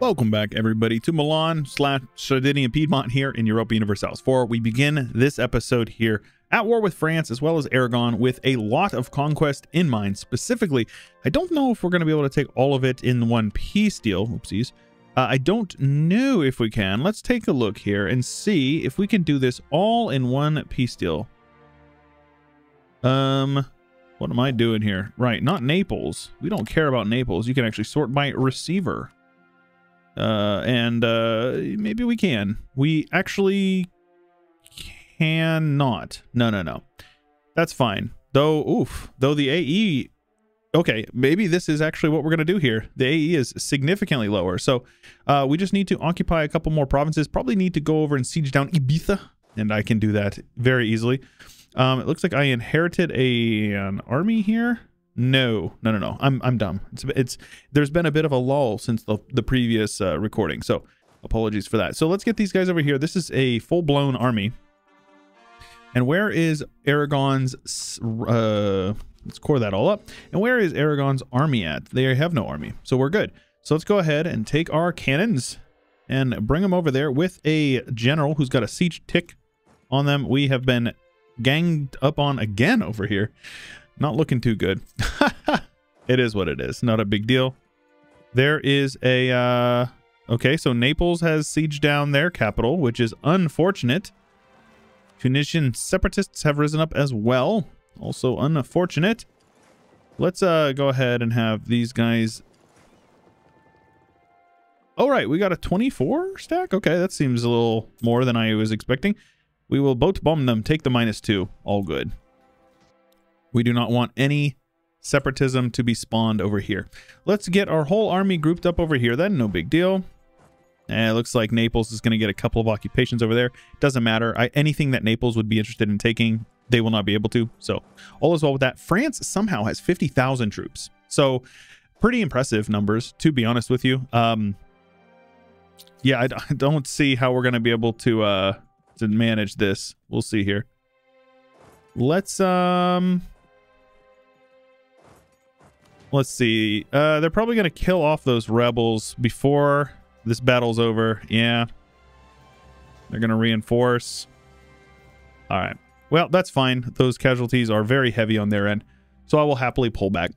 Welcome back, everybody, to Milan / Sardinia-Piedmont here in Europa Universalis IV. We begin this episode here at war with France as well as Aragon with a lot of conquest in mind. Specifically, I don't know if we're going to be able to take all of it in one peace deal. Oopsies. I don't know if we can. Let's take a look here and see if we can do this all in one peace deal. What am I doing here? Right, not Naples. We don't care about Naples. You can actually sort by receiver. Maybe we can. We actually cannot. No. That's fine. Though the AE... Okay, maybe this is actually what we're going to do here. The AE is significantly lower. So we just need to occupy a couple more provinces. Probably need to go over and siege down Ibiza. And I can do that very easily. It looks like I inherited an army here. No. I'm dumb. There's been a bit of a lull since the previous recording, so apologies for that. So let's get these guys over here. This is a full-blown army. And where is Aragon's let's core that all up. And where is Aragon's army at? They have no army, so we're good. So let's go ahead and take our cannons and bring them over there with a general who's got a siege tick on them. We have been ganged up on again over here. Not looking too good. It is what it is. Not a big deal. There is a... okay, so Naples has sieged down their capital, which is unfortunate. Tunisian separatists have risen up as well. Also unfortunate. Let's go ahead and have these guys... All right, we got a 24 stack? Okay, that seems a little more than I was expecting. We will boat bomb them, take the -2. All good. We do not want any separatism to be spawned over here. Let's get our whole army grouped up over here then. No big deal. It looks like Naples is going to get a couple of occupations over there. Doesn't matter. Anything that Naples would be interested in taking, they will not be able to. So all is well with that. France somehow has 50,000 troops. So pretty impressive numbers, to be honest with you. Yeah, I don't see how we're going to be able to manage this. We'll see here. Let's see. They're probably going to kill off those rebels before this battle's over. Yeah. They're going to reinforce. All right. Well, that's fine. Those casualties are very heavy on their end. So I will happily pull back.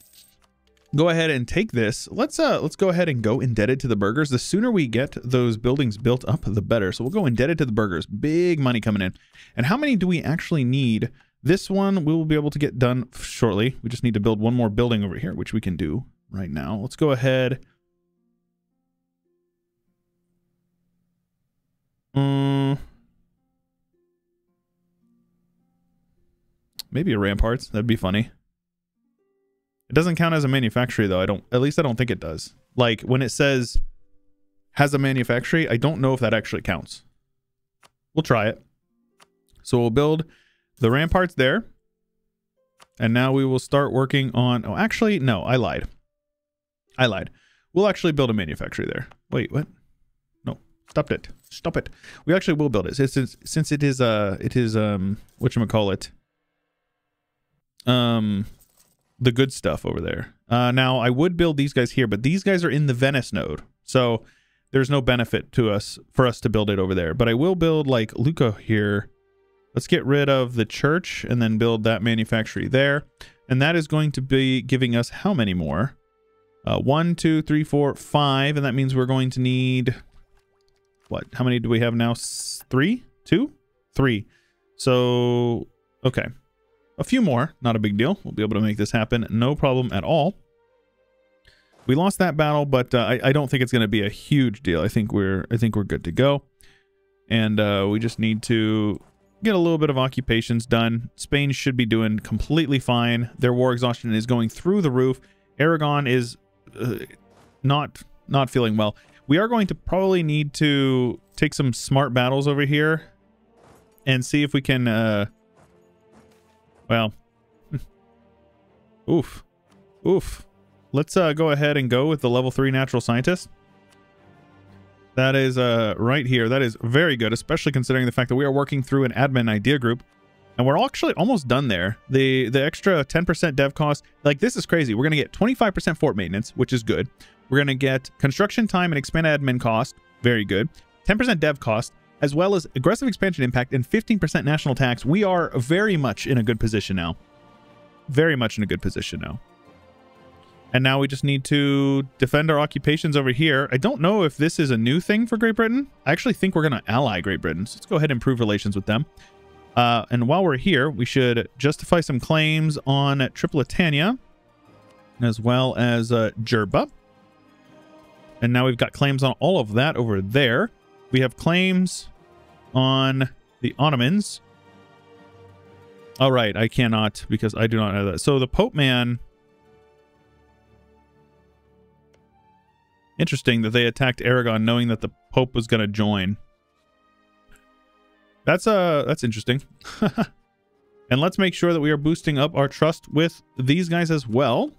Go ahead and take this. Let's go ahead and go indebted to the burghers. The sooner we get those buildings built up, the better. So we'll go indebted to the burghers. Big money coming in. And how many do we actually need? This one we will be able to get done shortly. We just need to build one more building over here, which we can do right now. Let's go ahead. Maybe a ramparts. That'd be funny. It doesn't count as a manufactory though. At least I don't think it does. Like when it says has a manufactory, I don't know if that actually counts. We'll try it. So we'll build the ramparts there. And now we will start working on... Oh, actually, no, I lied. We'll actually build a manufactory there. Wait, what? No, stop it. Stop it. We actually will build it. Since it is whatchamacallit? The good stuff over there. Now, I would build these guys here, but these guys are in the Venice node. So there's no benefit to us for us to build it over there. But I will build like Lucca here. Let's get rid of the church and then build that manufactory there. And that is going to be giving us how many more? 1, 2, 3, 4, 5. And that means we're going to need... What? How many do we have now? 3? 2? 3. So, okay. A few more. Not a big deal. We'll be able to make this happen. No problem at all. We lost that battle, but I don't think it's going to be a huge deal. I think we're good to go. And we just need to... get a little bit of occupations done. Spain should be doing completely fine. Their war exhaustion is going through the roof. Aragon is not feeling well. We are going to probably need to take some smart battles over here and see if we can well, oof. Let's go ahead and go with the level 3 natural scientist. That is right here. That is very good, especially considering the fact that we are working through an admin idea group. And we're actually almost done there. The extra 10% dev cost, like this is crazy. We're going to get 25% fort maintenance, which is good. We're going to get construction time and expanded admin cost. Very good. 10% dev cost, as well as aggressive expansion impact and 15% national tax. We are very much in a good position now. Very much in a good position now. And now we just need to defend our occupations over here. I don't know if this is a new thing for Great Britain. I actually think we're going to ally Great Britain. So let's go ahead and improve relations with them. And while we're here, we should justify some claims on Tripolitania, as well as Jerba. And now we've got claims on all of that over there. We have claims on the Ottomans. All right, I cannot because I do not know that. So the Pope Man... Interesting that they attacked Aragon knowing that the Pope was going to join. That's interesting. And let's make sure that we are boosting up our trust with these guys as well.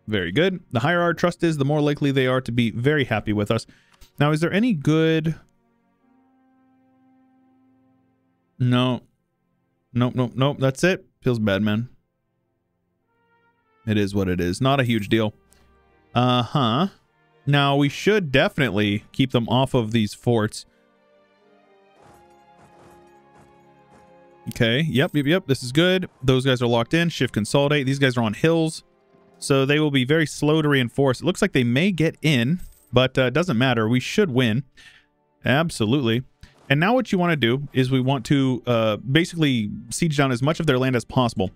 Very good. The higher our trust is, the more likely they are to be very happy with us. Now, is there any good... No. Nope. That's it. Feels bad, man. It is what it is. Not a huge deal. Now, we should definitely keep them off of these forts. Okay. Yep. This is good. Those guys are locked in. Shift consolidate. These guys are on hills. So they will be very slow to reinforce. It looks like they may get in, but it doesn't matter. We should win. Absolutely. And now what you want to do is we want to basically siege down as much of their land as possible,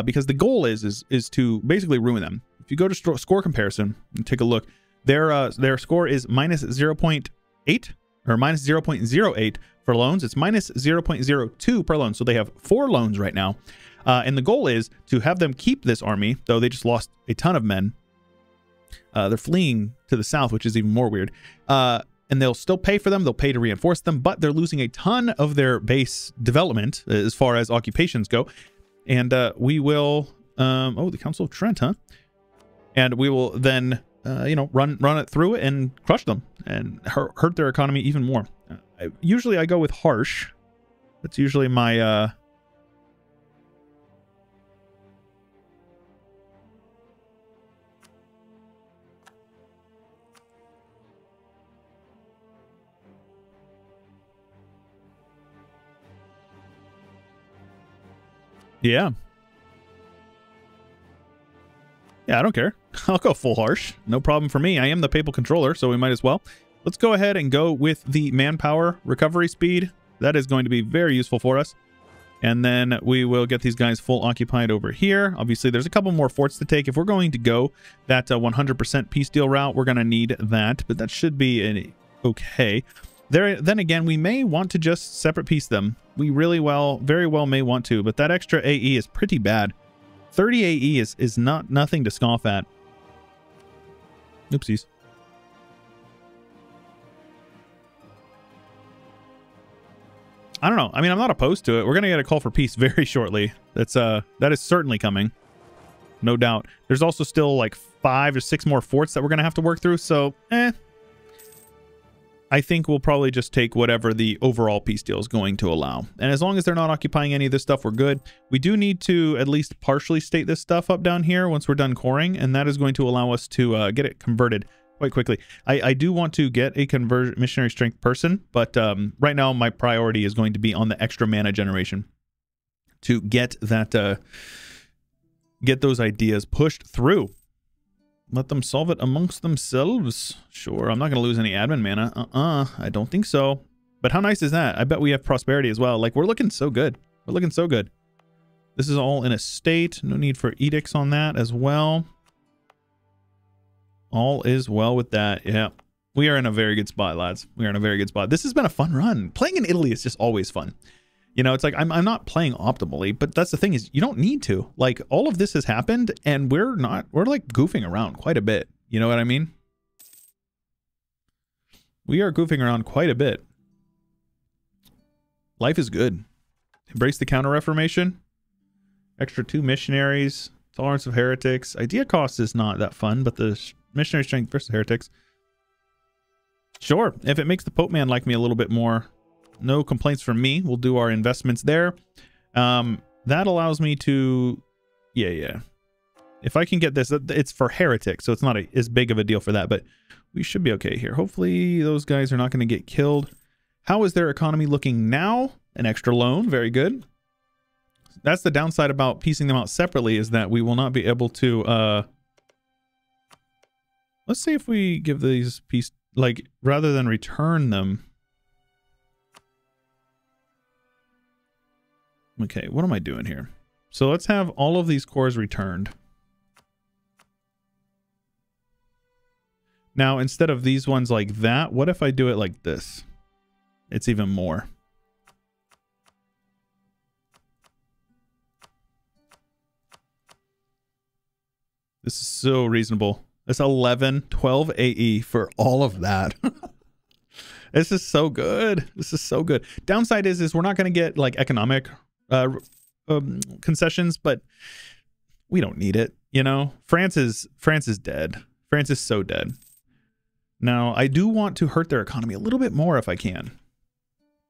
because the goal is to basically ruin them. If you go to score comparison and take a look, their score is minus 0.8 or minus 0.08 for loans. It's minus 0.02 per loan. So they have 4 loans right now. And the goal is to have them keep this army, though they just lost a ton of men. They're fleeing to the south, which is even more weird. And they'll still pay for them. They'll pay to reinforce them, but they're losing a ton of their base development as far as occupations go. And we will... oh, the Council of Trent, huh? And we will then, run it through it and crush them and hurt their economy even more. Usually I go with harsh. That's usually my... Yeah. Yeah, I don't care. I'll go full harsh. No problem for me. I am the papal controller, so we might as well. Let's go ahead and go with the manpower recovery speed. That is going to be very useful for us. And then we will get these guys full occupied over here. Obviously, there's a couple more forts to take. If we're going to go that 100% peace deal route, we're going to need that. But that should be okay. Then again, we may want to just separate piece them. We very well may want to. But that extra AE is pretty bad. 30 AE is nothing to scoff at. Oopsies. I don't know. I mean, I'm not opposed to it. We're going to get a call for peace very shortly. That is certainly coming. No doubt. There's also still like 5 or 6 more forts that we're going to have to work through. So, I think we'll probably just take whatever the overall peace deal is going to allow. And as long as they're not occupying any of this stuff, we're good. We do need to at least partially state this stuff up down here once we're done coring, and that is going to allow us to get it converted quite quickly. I do want to get a missionary strength person, but right now my priority is going to be on the extra mana generation to get that get those ideas pushed through. Let them solve it amongst themselves. Sure, I'm not going to lose any admin mana. I don't think so. But how nice is that? I bet we have prosperity as well. Like, we're looking so good. We're looking so good. This is all in a state. No need for edicts on that as well. All is well with that. Yeah. We are in a very good spot, lads. We are in a very good spot. This has been a fun run. Playing in Italy is just always fun. You know, it's like, I'm not playing optimally, but that's the thing is you don't need to. Like, all of this has happened and we're like goofing around quite a bit. You know what I mean? We are goofing around quite a bit. Life is good. Embrace the Counter-Reformation. Extra 2 missionaries. Tolerance of heretics. Idea cost is not that fun, but the missionary strength versus heretics. Sure, if it makes the Pope Man like me a little bit more. No complaints from me. We'll do our investments there. That allows me to... Yeah. If I can get this, it's for heretics, so it's not as big of a deal for that, but we should be okay here. Hopefully those guys are not going to get killed. How is their economy looking now? An extra loan. Very good. That's the downside about piecing them out separately, is that we will not be able to... let's see if we give these piece, like, rather than return them. Okay, what am I doing here? So let's have all of these cores returned. Now, instead of these ones like that, what if I do it like this? It's even more. This is so reasonable. It's 11, 12 AE for all of that. This is so good. This is so good. Downside is we're not going to get like economic concessions, but we don't need it. You know, France is dead. France is so dead. Now, I do want to hurt their economy a little bit more if I can.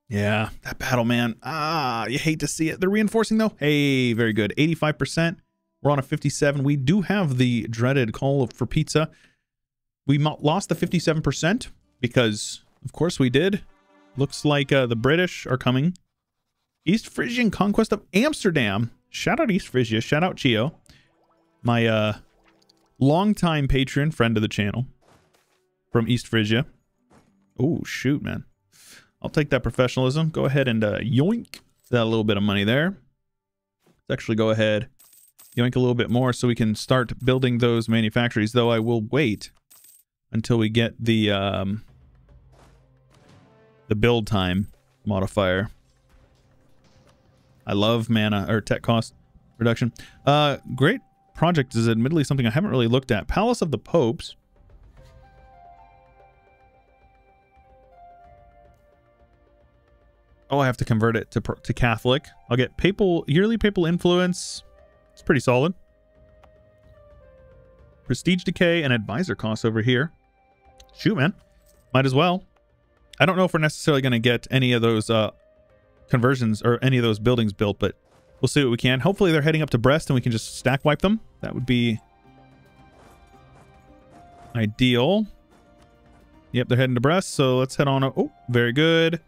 Yeah, that battle, man. Ah, you hate to see it. They're reinforcing, though. Hey, very good. 85%. We're on a 57. We do have the dreaded call for pizza. We lost the 57% because, of course, we did. Looks like the British are coming. East Frisian conquest of Amsterdam. Shout out East Frisia. Shout out Chio. My longtime patron, friend of the channel. From East Frisia. Oh, shoot, man. I'll take that professionalism. Go ahead and yoink that little bit of money there. Let's actually go ahead, yoink a little bit more so we can start building those manufactories, though I will wait until we get the build time modifier. I love mana or tech cost reduction. Great project is admittedly something I haven't really looked at. Palace of the Popes. Oh, I have to convert it to Catholic. I'll get yearly papal influence. It's pretty solid. Prestige decay and advisor costs over here. Shoot, man. Might as well. I don't know if we're necessarily going to get any of those conversions or any of those buildings built, but we'll see what we can. Hopefully they're heading up to Brest and we can just stack wipe them. That would be ideal. Yep, they're heading to Brest, so let's head on. Oh, very good.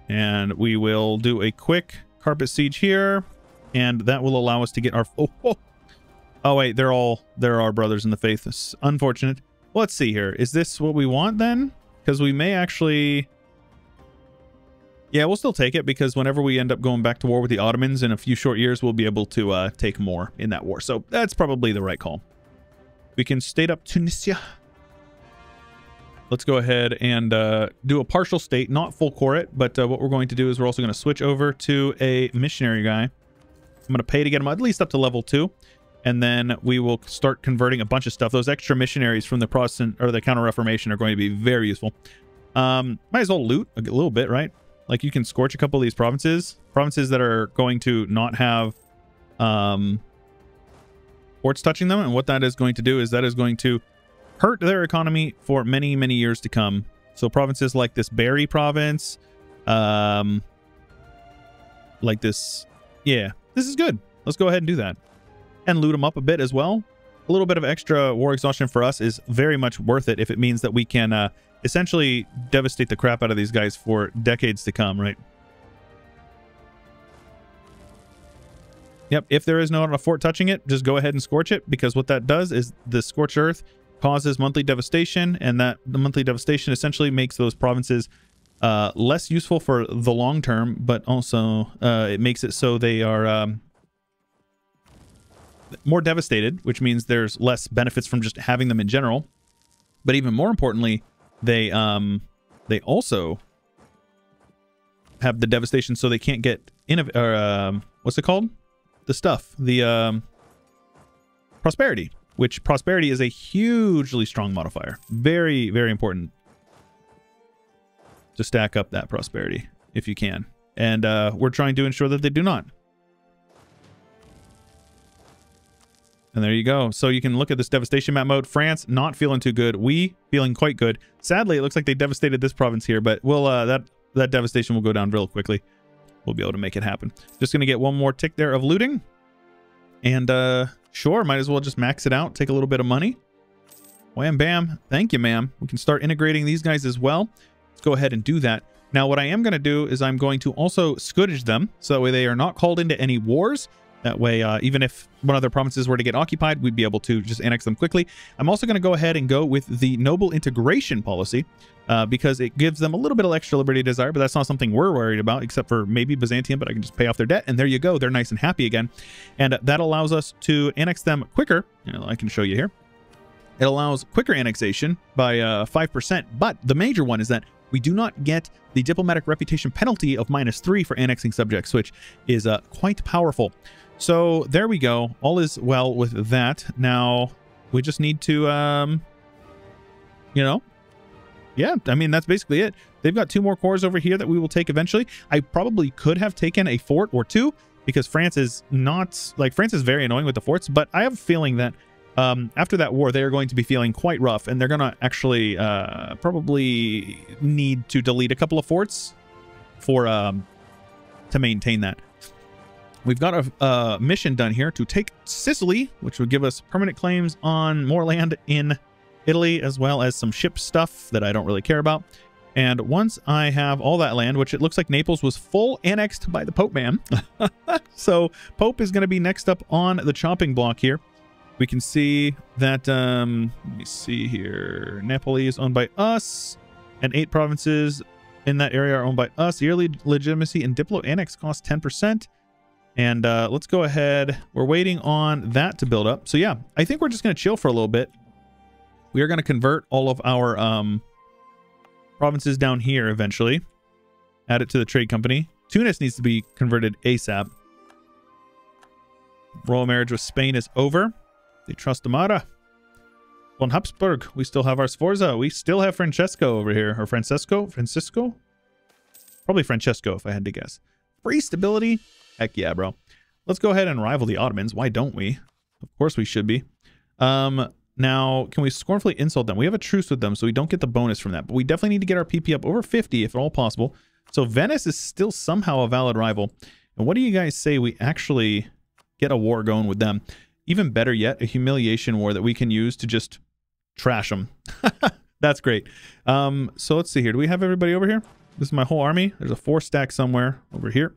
And we will do a quick carpet siege here, and that will allow us to get our... Oh wait, they're our brothers in the faith. It's unfortunate. Well, let's see here. Is this what we want then? Because we may actually... Yeah, we'll still take it, because whenever we end up going back to war with the Ottomans in a few short years, we'll be able to take more in that war. So that's probably the right call. We can state up Tunisia. Let's go ahead and do a partial state, not full core it, but what we're going to do is we're also going to switch over to a missionary guy. I'm going to pay to get him at least up to level 2, and then we will start converting a bunch of stuff. Those extra missionaries from the Protestant or the Counter-Reformation are going to be very useful. Might as well loot a little bit, right? Like you can scorch a couple of these provinces that are going to not have ports touching them, and what that is going to do is that is going to hurt their economy for many, many years to come. So provinces like this Berry province, like this, yeah, this is good. Let's go ahead and do that. And loot them up a bit as well. A little bit of extra war exhaustion for us is very much worth it if it means that we can essentially devastate the crap out of these guys for decades to come, right? Yep, if there is no fort touching it, just go ahead and scorch it, because what that does is the scorched earth causes monthly devastation, and the monthly devastation essentially makes those provinces less useful for the long term, but also it makes it so they are more devastated, which means there's less benefits from just having them in general. But even more importantly, they also have the devastation so they can't get what's it called? The stuff, the prosperity. Which prosperity is a hugely strong modifier. Very, very important to stack up that prosperity if you can. And we're trying to ensure that they do not. And there you go. So you can look at this devastation map mode. France not feeling too good. We feeling quite good. Sadly, it looks like they devastated this province here, but we'll that devastation will go down real quickly. We'll be able to make it happen. Just going to get one more tick there of looting. And Sure, might as well just max it out, take a little bit of money. Wham bam. Thank you, ma'am. We can start integrating these guys as well. Let's go ahead and do that. Now, what I am going to do is I'm going to also scourge them, so that way they are not called into any wars. That way, even if one of their provinces were to get occupied, we'd be able to just annex them quickly. I'm also going to go ahead and go with the noble integration policy, because it gives them a little bit of extra liberty desire, but that's not something we're worried about, except for maybe Byzantium, but I can just pay off their debt, and there you go. They're nice and happy again. And that allows us to annex them quicker. You know, I can show you here. It allows quicker annexation by 5%, but the major one is that we do not get the diplomatic reputation penalty of -3 for annexing subjects, which is quite powerful. So there we go. All is well with that. Now, we just need to, you know, yeah, I mean, that's basically it. They've got 2 more cores over here that we will take eventually. I probably could have taken a fort or 2 because France is not, like, France is very annoying with the forts, but I have a feeling that after that war, they are going to be feeling quite rough, and they're going to actually probably need to delete a couple of forts for to maintain that. We've got a mission done here to take Sicily, which would give us permanent claims on more land in Italy, as well as some ship stuff that I don't really care about. And once I have all that land, which it looks like Naples was full annexed by the Pope man. So Pope is going to be next up on the chopping block here. We can see that, let me see here, Napoli is owned by us, and 8 provinces in that area are owned by us. Yearly legitimacy and Diplo annex costs 10%. And let's go ahead. We're waiting on that to build up. So yeah, I think we're just going to chill for a little bit. We are going to convert all of our provinces down here eventually. Add it to the trade company. Tunis needs to be converted ASAP. Royal marriage with Spain is over. They trust Amara. Von Habsburg. We still have our Sforza. We still have Francesco over here. Or Francisco? Probably Francesco, if I had to guess. Free stability. Heck yeah, bro. Let's go ahead and rival the Ottomans. Why don't we? Of course we should be. Now, can we scornfully insult them? We have a truce with them, so we don't get the bonus from that. But we definitely need to get our PP up over 50, if at all possible. So Venice is still somehow a valid rival. And what do you guys say we actually get a war going with them? Even better yet, a humiliation war that we can use to just trash them. That's great. So let's see here. Do we have everybody over here? This is my whole army. There's a 4 stack somewhere over here.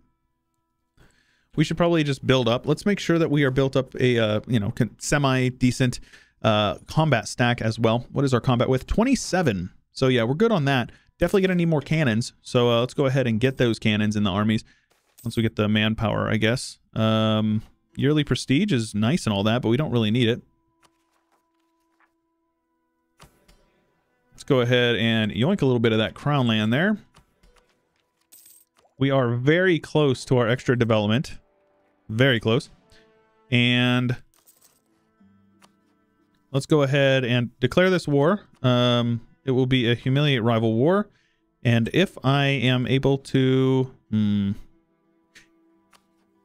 We should probably just build up. Let's make sure that we are built up a, you know, semi-decent combat stack as well. What is our combat with? 27. So yeah, we're good on that. Definitely going to need more cannons. So let's go ahead and get those cannons in the armies once we get the manpower, I guess. Yearly prestige is nice and all that, but we don't really need it. Let's go ahead and yoink a little bit of that crown land there. We are very close to our extra development. Very close. And let's go ahead and declare this war. It will be a humiliate rival war. And if I am able to...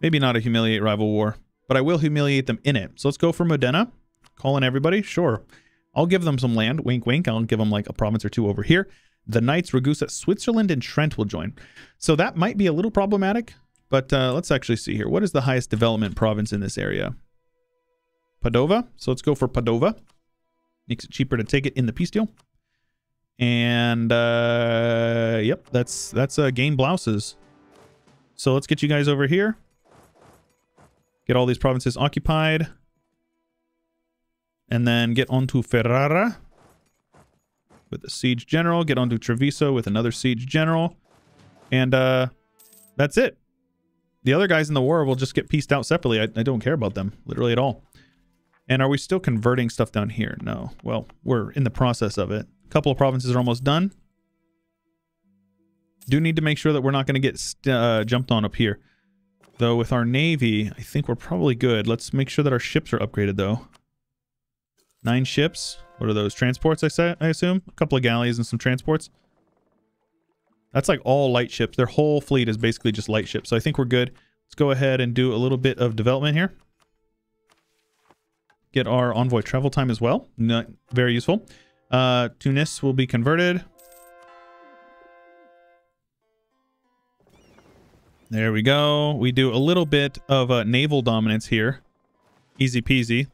maybe not a humiliate rival war, but I will humiliate them in it. So let's go for Modena. Call in everybody. Sure. I'll give them some land. Wink, wink. I'll give them like a province or 2 over here. The Knights, Ragusa, Switzerland, and Trent will join. So that might be a little problematic, but let's actually see here. What is the highest development province in this area? Padova. So let's go for Padova. Makes it cheaper to take it in the peace deal. And yep, that's gain blouses. So let's get you guys over here. Get all these provinces occupied. And then get onto Ferrara with a siege general. Get onto Treviso with another siege general. And that's it. The other guys in the war will just get pieced out separately. I don't care about them, literally at all. And are we still converting stuff down here? No. Well, we're in the process of it. A couple of provinces are almost done. Do need to make sure that we're not going to get jumped on up here. Though with our navy, I think we're probably good. Let's make sure that our ships are upgraded, though. 9 ships. What are those? Transports, I assume? A couple of galleys and some transports. That's like all light ships. Their whole fleet is basically just light ships. So I think we're good. Let's go ahead and do a little bit of development here. Get our envoy travel time as well. Not very useful. Tunis will be converted. There we go. We do a little bit of naval dominance here. Easy peasy.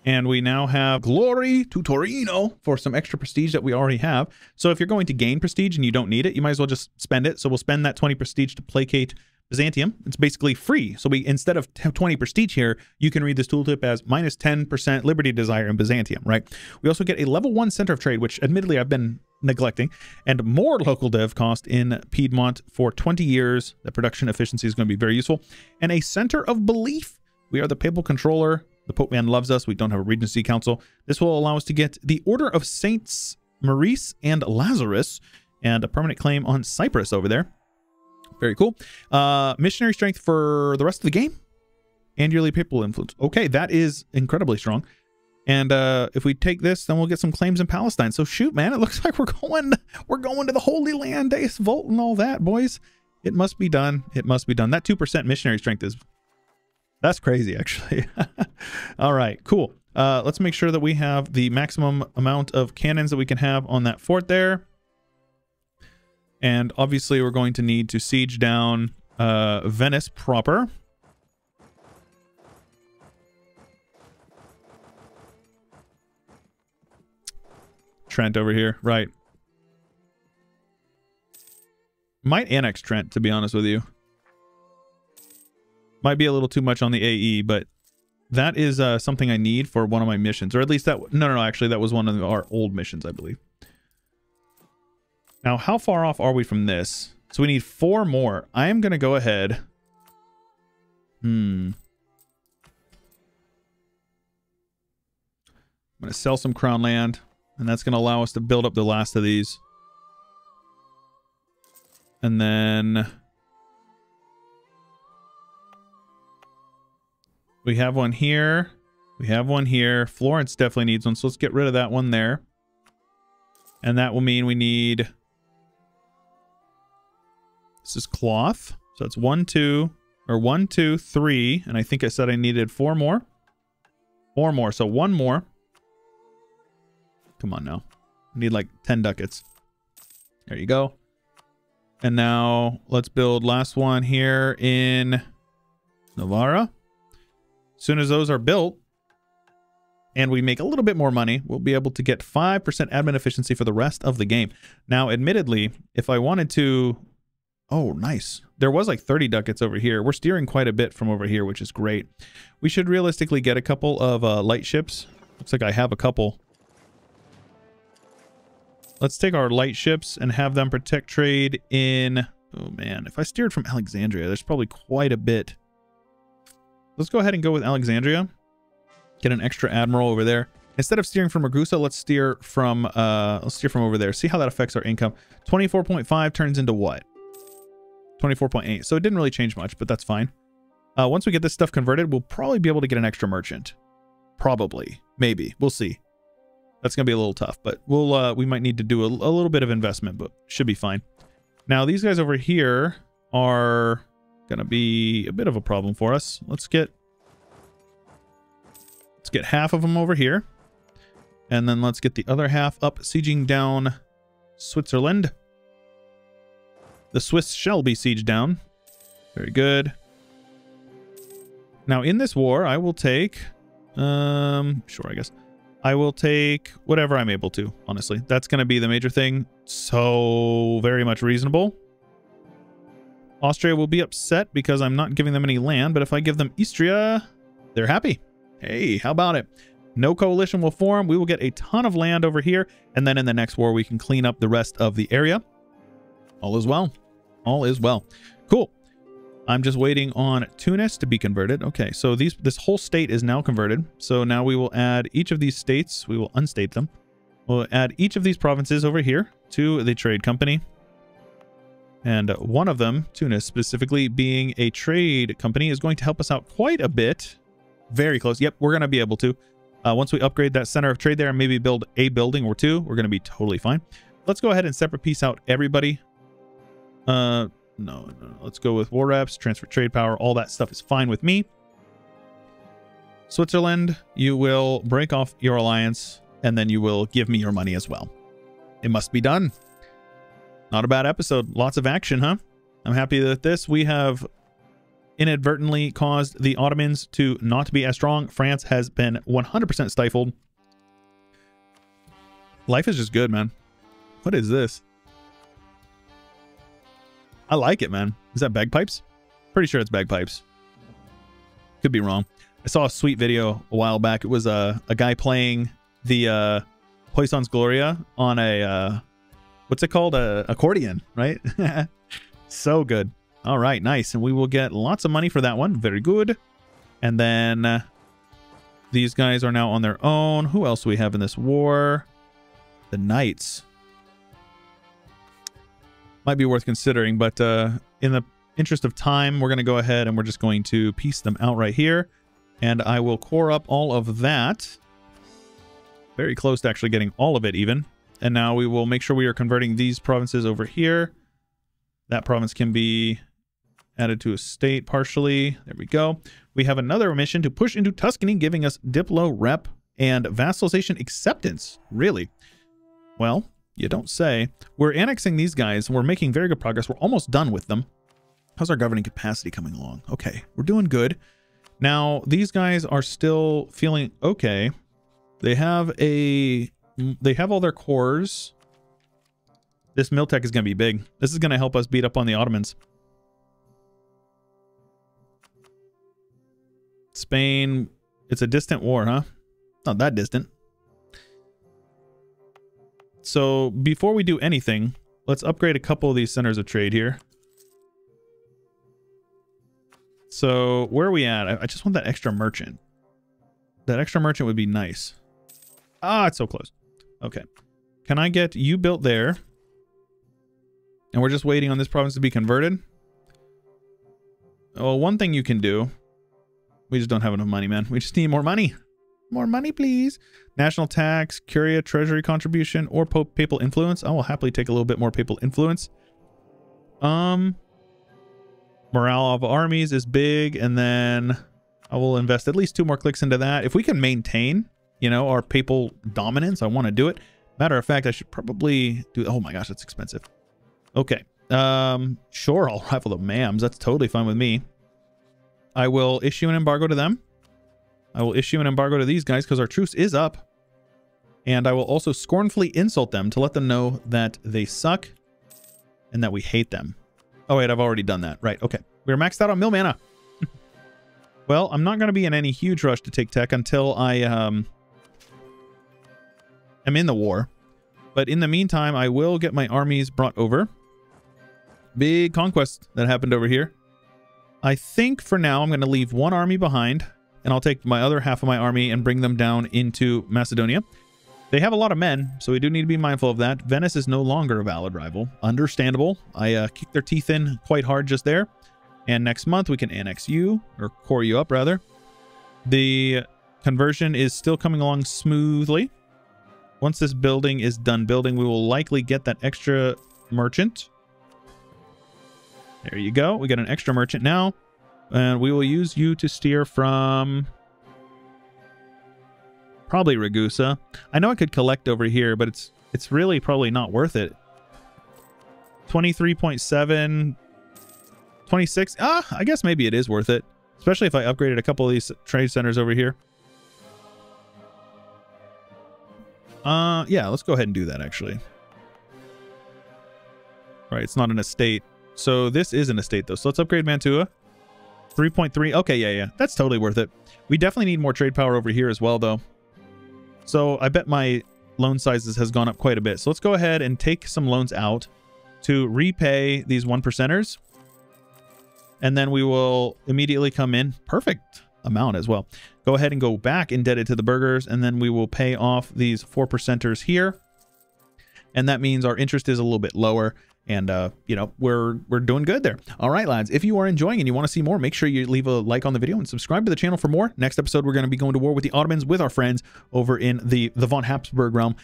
And we now have glory to Torino for some extra prestige that we already have. So if you're going to gain prestige and you don't need it, you might as well just spend it. So we'll spend that 20 prestige to placate Byzantium. It's basically free. So we, instead of 20 prestige here, you can read this tooltip as minus 10% liberty desire in Byzantium, right? We also get a level 1 center of trade, which admittedly I've been neglecting, and more local dev cost in Piedmont for 20 years. The production efficiency is going to be very useful. And a center of belief. We are the papal controller. The Pope Man loves us. We don't have a Regency Council. This will allow us to get the Order of Saints Maurice and Lazarus and a permanent claim on Cyprus over there. Very cool. Missionary strength for the rest of the game and yearly papal influence. Okay, that is incredibly strong. And if we take this, then we'll get some claims in Palestine. So shoot, man, it looks like we're going to the Holy Land, Deus Volt and all that, boys. It must be done. It must be done. That 2% missionary strength is... That's crazy, actually. All right, cool. Let's make sure that we have the maximum amount of cannons that we can have on that fort there. And obviously, we're going to need to siege down Venice proper. Trent over here, right. Might annex Trent, to be honest with you. Might be a little too much on the AE, but that is something I need for one of my missions. Or at least that... No, actually, that was one of our old missions, I believe. Now, how far off are we from this? So we need 4 more. I am going to go ahead... I'm going to sell some crown land, and that's going to allow us to build up the last of these. And then... we have one here. We have one here. Florence definitely needs one, so let's get rid of that one there. And that will mean we need... This is cloth. So it's 1, 2, 3. And I think I said I needed 4 more. 4 more. So 1 more. Come on now. I need like 10 ducats. There you go. And now let's build last one here in Navarra. As soon as those are built and we make a little bit more money, we'll be able to get 5% admin efficiency for the rest of the game. Now, admittedly, if I wanted to... Oh, nice. There was like 30 ducats over here. We're steering quite a bit from over here, which is great. We should realistically get a couple of light ships. Looks like I have a couple. Let's take our light ships and have them protect trade in... Oh, man. If I steered from Alexandria, there's probably quite a bit... Let's go ahead and go with Alexandria. Get an extra admiral over there. Instead of steering from Ragusa, let's steer from over there. See how that affects our income. 24.5 turns into what? 24.8. So it didn't really change much, but that's fine. Once we get this stuff converted, we'll probably be able to get an extra merchant. Probably. Maybe. We'll see. That's going to be a little tough, but we might need to do a little bit of investment, but should be fine. Now, these guys over here are... gonna be a bit of a problem for us. Let's get half of them over here, and then let's get the other half up sieging down Switzerland. The Swiss shall be sieged down. Very good. Now in this war I will take sure, I guess I will take whatever I'm able to, honestly. That's gonna be the major thing. So very much reasonable. Austria will be upset because I'm not giving them any land, but if I give them Istria, they're happy. Hey, how about it? No coalition will form. We will get a ton of land over here, and then in the next war, we can clean up the rest of the area. All is well. All is well. Cool. I'm just waiting on Tunis to be converted. Okay, so this whole state is now converted. So now we will add each of these states. We will unstate them. We'll add each of these provinces over here to the trade company. And one of them, Tunis specifically, being a trade company, is going to help us out quite a bit. Very close. Yep, we're going to be able to. Once we upgrade that center of trade there and maybe build a building or 2, we're going to be totally fine. Let's go ahead and separate piece out everybody. No. Let's go with war reps, transfer trade power. All that stuff is fine with me. Switzerland, you will break off your alliance, and then you will give me your money as well. It must be done. Not a bad episode. Lots of action, huh? I'm happy that this. We have inadvertently caused the Ottomans to not be as strong. France has been 100% stifled. Life is just good, man. What is this? I like it, man. Is that bagpipes? Pretty sure it's bagpipes. Could be wrong. I saw a sweet video a while back. It was a guy playing the Poisson's Gloria on a what's it called? A accordion, right? So good. All right, nice. And we will get lots of money for that one. Very good. And then these guys are now on their own. Who else do we have in this war? The Knights. Might be worth considering, but in the interest of time, we're going to go ahead and we're just going to piece them out right here. And I will core up all of that. Very close to actually getting all of it even. And now we will make sure we are converting these provinces over here. That province can be added to a state partially. There we go. We have another mission to push into Tuscany, giving us Diplo Rep and Vassalization Acceptance. Really? Well, you don't say. We're annexing these guys. We're making very good progress. We're almost done with them. How's our governing capacity coming along? Okay, we're doing good. Now, these guys are still feeling okay. They have all their cores. This Miltech is going to be big. This is going to help us beat up on the Ottomans. Spain, it's a distant war, huh? Not that distant. So before we do anything, let's upgrade a couple of these centers of trade here. So where are we at? I just want that extra merchant. That extra merchant would be nice. Ah, it's so close. Okay. Can I get you built there? And we're just waiting on this province to be converted. Oh, one thing you can do. We just don't have enough money, man. We just need more money. More money, please. National tax, Curia, treasury contribution, or papal influence. I will happily take a little bit more papal influence. Morale of armies is big, and then I will invest at least 2 more clicks into that. If we can maintain, you know, our papal dominance, I want to do it. Matter of fact, I should probably do... Oh my gosh, that's expensive. Okay. Sure, I'll rival the Mams. That's totally fine with me. I will issue an embargo to them. I will issue an embargo to these guys because our truce is up. And I will also scornfully insult them to let them know that they suck and that we hate them. Oh, wait, I've already done that. Right, okay. We're maxed out on mill mana. Well, I'm not going to be in any huge rush to take tech until I am in the war. But in the meantime, I will get my armies brought over. Big conquest that happened over here. I think for now I'm going to leave 1 army behind. And I'll take my other half of my army and bring them down into Macedonia. They have a lot of men, so we do need to be mindful of that. Venice is no longer a valid rival. Understandable. I kicked their teeth in quite hard just there. And next month we can annex you, or core you up rather. The conversion is still coming along smoothly. Once this building is done building, we will likely get that extra merchant. There you go. We got an extra merchant now. And we will use you to steer from probably Ragusa. I know I could collect over here, but it's really probably not worth it. 23.7, 26. I guess maybe it is worth it, especially if I upgraded a couple of these trade centers over here. Yeah, let's go ahead and do that actually. Right, it's not an estate. So this is an estate though. So let's upgrade Mantua. 3.3. Okay, yeah. That's totally worth it. We definitely need more trade power over here as well, though. So I bet my loan sizes has gone up quite a bit. So let's go ahead and take some loans out to repay these 1%ers. And then we will immediately come in. Perfect amount as well. Go ahead and go back indebted to the burghers. And then we will pay off these 4%ers here. And that means our interest is a little bit lower. And, you know, we're doing good there. All right, lads, if you are enjoying and you want to see more, make sure you leave a like on the video and subscribe to the channel for more. Next episode, we're going to be going to war with the Ottomans with our friends over in the von Habsburg realm.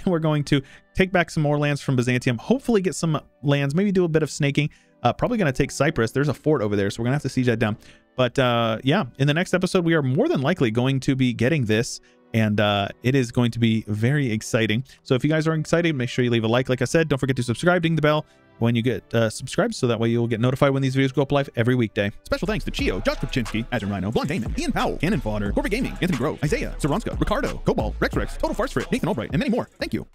We're going to take back some more lands from Byzantium, hopefully get some lands, maybe do a bit of snaking. Probably going to take Cyprus. There's a fort over there, so we're going to have to siege that down. But, yeah, in the next episode, we are more than likely going to be getting this. And it is going to be very exciting. So if you guys are excited, make sure you leave a like. Like I said, don't forget to subscribe, ding the bell, when you get subscribed, so that way you'll get notified when these videos go up live every weekday. Special thanks to Chio, Josh Kopczynski, Azure Rhino, Blonde Damon, Ian Powell, Cannon Fodder, Corby Gaming, Anthony Grove, Isaiah, Saronska, Ricardo, Cobalt, Rex, Total Farce Frit, Nathan Albright, and many more. Thank you.